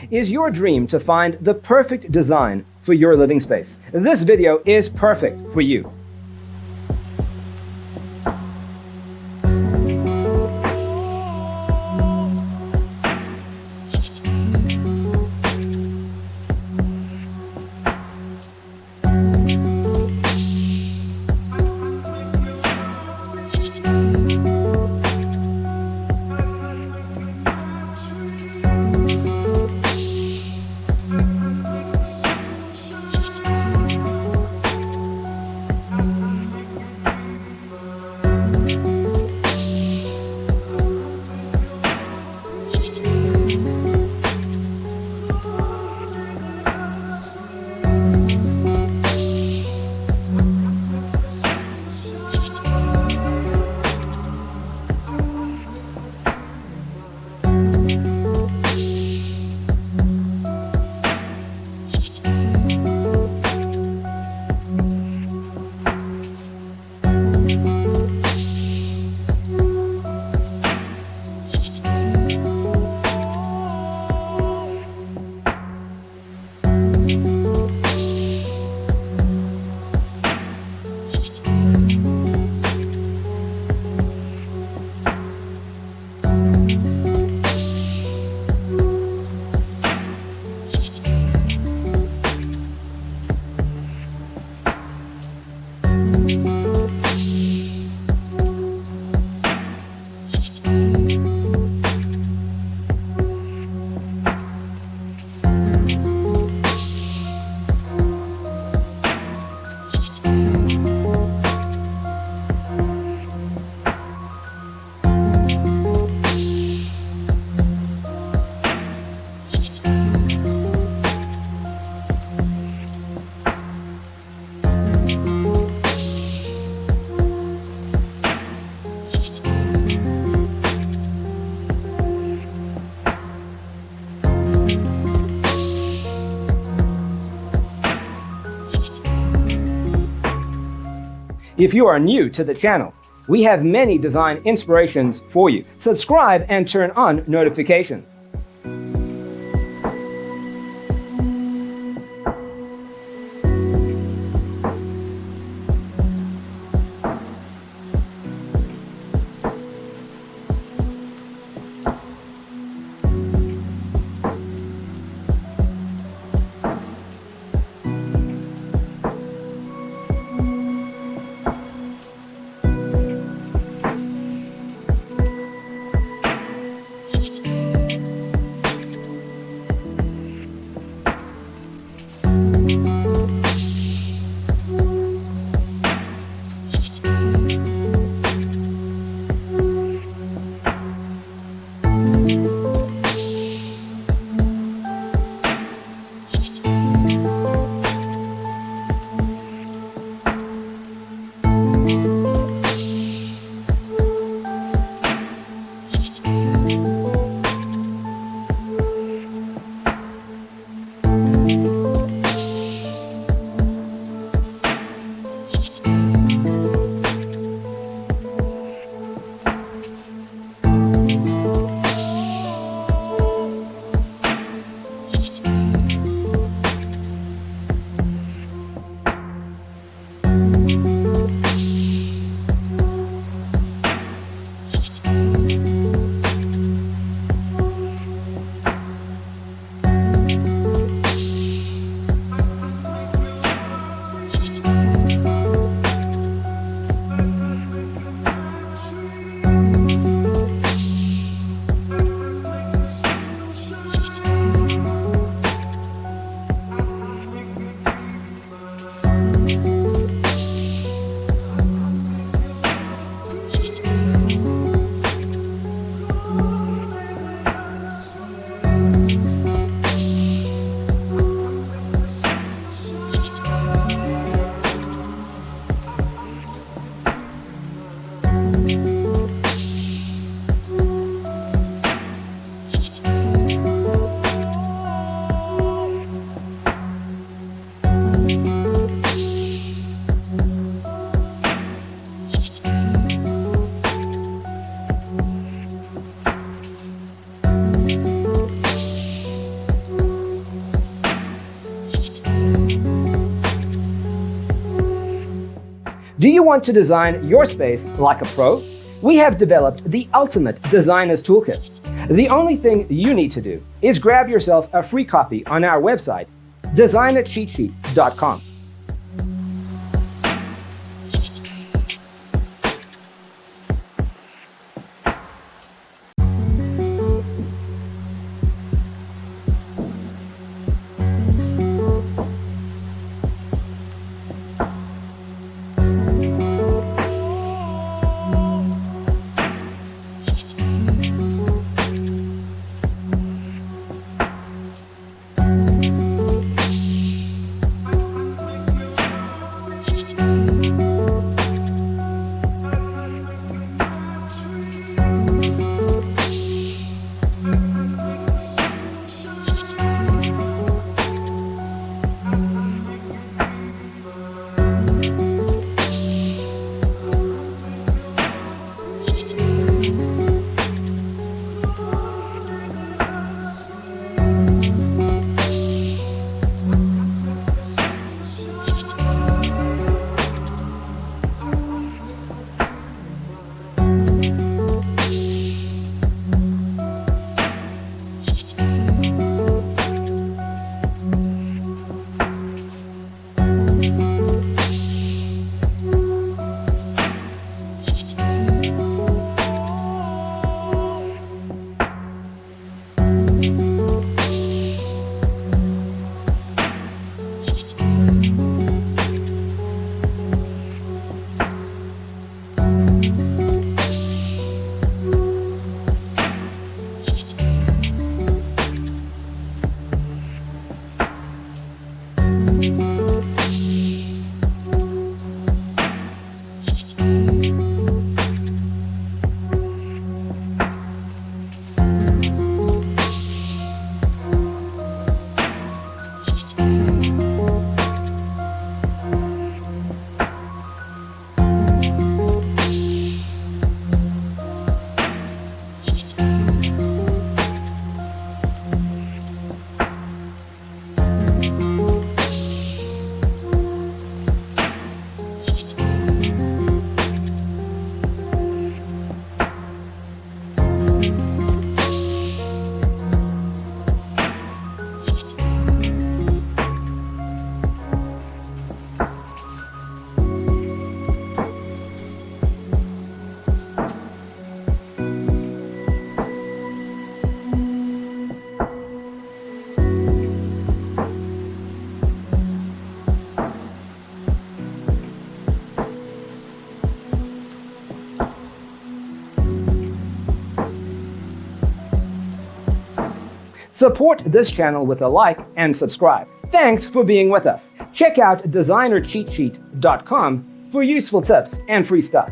Is your dream to find the perfect design for your living space? This video is perfect for you. If you are new to the channel, we have many design inspirations for you. Subscribe and turn on notifications. Do you want to design your space like a pro? We have developed the ultimate designer's toolkit. The only thing you need to do is grab yourself a free copy on our website, designercheatsheet.com. Support this channel with a like and subscribe. Thanks for being with us. Check out designercheatsheet.com for useful tips and free stuff.